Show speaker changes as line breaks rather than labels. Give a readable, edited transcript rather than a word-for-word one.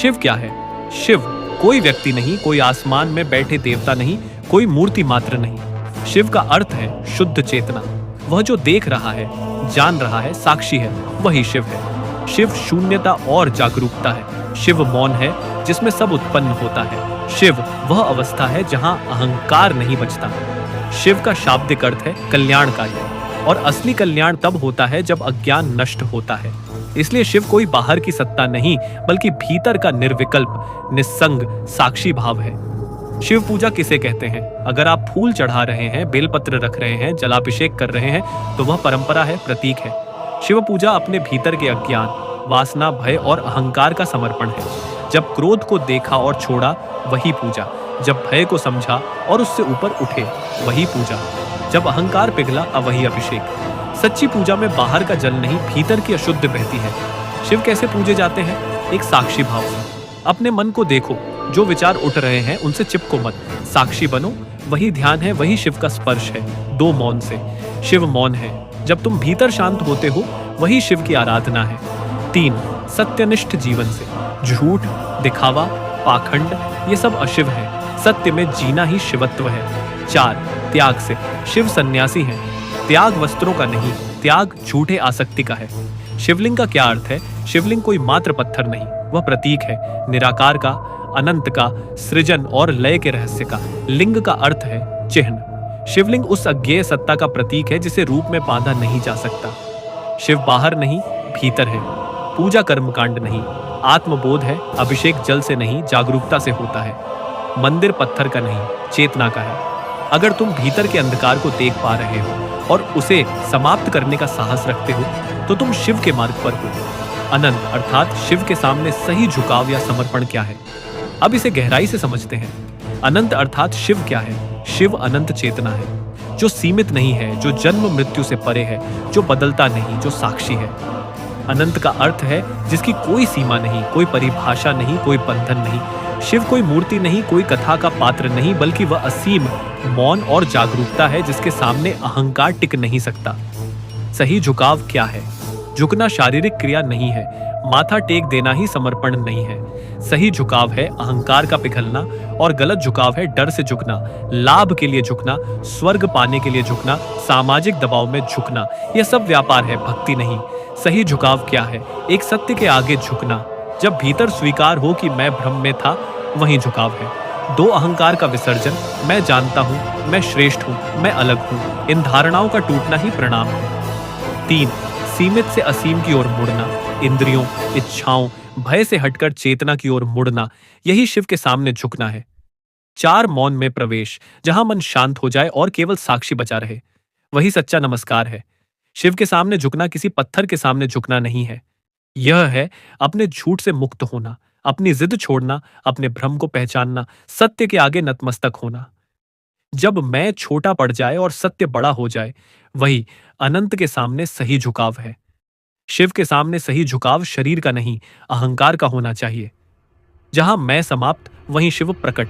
शिव क्या है? शिव कोई व्यक्ति नहीं, कोई आसमान में बैठे देवता नहीं, कोई मूर्ति मात्र नहीं। शिव का अर्थ है शुद्ध चेतना। वह जो देख रहा है, जान रहा है, साक्षी है, वही शिव है। शिव शून्यता और जागरूकता है। शिव मौन है जिसमें सब उत्पन्न होता है। शिव वह अवस्था है जहां अहंकार नहीं बचता। शिव का शाब्दिक अर्थ है कल्याणकारी, और असली कल्याण तब होता है जब अज्ञान नष्ट होता है। इसलिए शिव कोई बाहर की सत्ता नहीं, बल्कि भीतर का निर्विकल्प, निस्संग साक्षी भाव है। शिव पूजा किसे कहते हैं? अगर आप फूल चढ़ा रहे हैं, बेलपत्र रख रहे हैं, जलाभिषेक कर रहे हैं, तो वह परंपरा है, प्रतीक है। शिव पूजा अपने भीतर के अज्ञान, वासना, भय और अहंकार का समर्पण है। जब क्रोध को देखा और छोड़ा, वही पूजा। जब भय को समझा और उससे ऊपर उठे, वही पूजा। जब अहंकार पिघला, वही अभिषेक। सच्ची पूजा में बाहर का जल नहीं, भीतर की अशुद्ध बहती है। शिव कैसे पूजे जाते हैं? एक साक्षी भाव से। अपने मन को देखो, जो विचार उठ रहे हैं उनसे चिपको मत, साक्षी बनो। वही ध्यान है, वही शिव का स्पर्श है। 2 मौन से। शिव मौन है। जब तुम भीतर शांत होते हो, वही शिव की आराधना है। 3 सत्यनिष्ठ जीवन से। झूठ, दिखावा, पाखंड, ये सब अशिव है। सत्य में जीना ही शिवत्व है। 4 त्याग से। शिव सन्यासी है। त्याग वस्त्रों का नहीं, त्याग झूठे आसक्ति का है। शिवलिंग का क्या अर्थ है? शिवलिंग कोई मात्र पत्थर नहीं, वह प्रतीक है निराकार का, अनंत का, सृजन और लय के रहस्य का। लिंग का अर्थ है चिन्ह। शिवलिंग उस अज्ञेय सत्ता का प्रतीक है जिसे रूप में बांधा नहीं जा सकता। शिव बाहर नहीं, भीतर है। पूजा कर्मकांड नहीं, आत्मबोध है। अभिषेक जल से नहीं, जागरूकता से होता है। मंदिर पत्थर का नहीं, चेतना का है। अगर तुम भीतर के अंधकार को देख पा रहे हो और उसे समाप्त करने का साहस रखते हो, तो तुम शिव के मार्ग पर हो। अनंत अर्थात शिव के सामने सही झुकाव या समर्पण क्या है? अब इसे गहराई से समझते हैं। अनंत अर्थात शिव क्या है? शिव अनंत चेतना है, जो सीमित नहीं है, जो जन्म मृत्यु से परे है, जो बदलता नहीं, जो साक्षी है। अनंत का अर्थ है जिसकी कोई सीमा नहीं, कोई परिभाषा नहीं, कोई बंधन नहीं। शिव कोई मूर्ति नहीं, कोई कथा का पात्र नहीं, बल्कि वह असीम मौन और जागरूकता है जिसके सामने अहंकार टिक नहीं सकता। सही झुकाव क्या है? झुकना शारीरिक क्रिया नहीं है, माथा टेक देना ही समर्पण नहीं है। सही झुकाव है अहंकार का पिघलना, और गलत झुकाव है डर से झुकना, लाभ के लिए झुकना, स्वर्ग पाने के लिए झुकना, सामाजिक दबाव में झुकना। यह सब व्यापार है, भक्ति नहीं। सही झुकाव क्या है? एक सत्य के आगे झुकना। जब भीतर स्वीकार हो कि मैं भ्रम में था, वही झुकाव है। 2 अहंकार का विसर्जन। मैं जानता हूं, मैं श्रेष्ठ हूं, मैं अलग हूं। इन धारणाओं का टूटना ही प्रणाम है। 3 सीमित से असीम की ओर मुड़ना। इंद्रियों, इच्छाओं, भय से हटकर चेतना की ओर मुड़ना, यही शिव के सामने झुकना है। 4 मौन में प्रवेश। जहां मन शांत हो जाए और केवल साक्षी बचा रहे, वही सच्चा नमस्कार है। शिव के सामने झुकना किसी पत्थर के सामने झुकना नहीं है। यह है अपने झूठ से मुक्त होना, अपनी जिद छोड़ना, अपने भ्रम को पहचानना, सत्य के आगे नतमस्तक होना। जब मैं छोटा पड़ जाए और सत्य बड़ा हो जाए, वही अनंत के सामने सही झुकाव है। शिव के सामने सही झुकाव शरीर का नहीं, अहंकार का होना चाहिए। जहां मैं समाप्त, वहीं शिव प्रकट।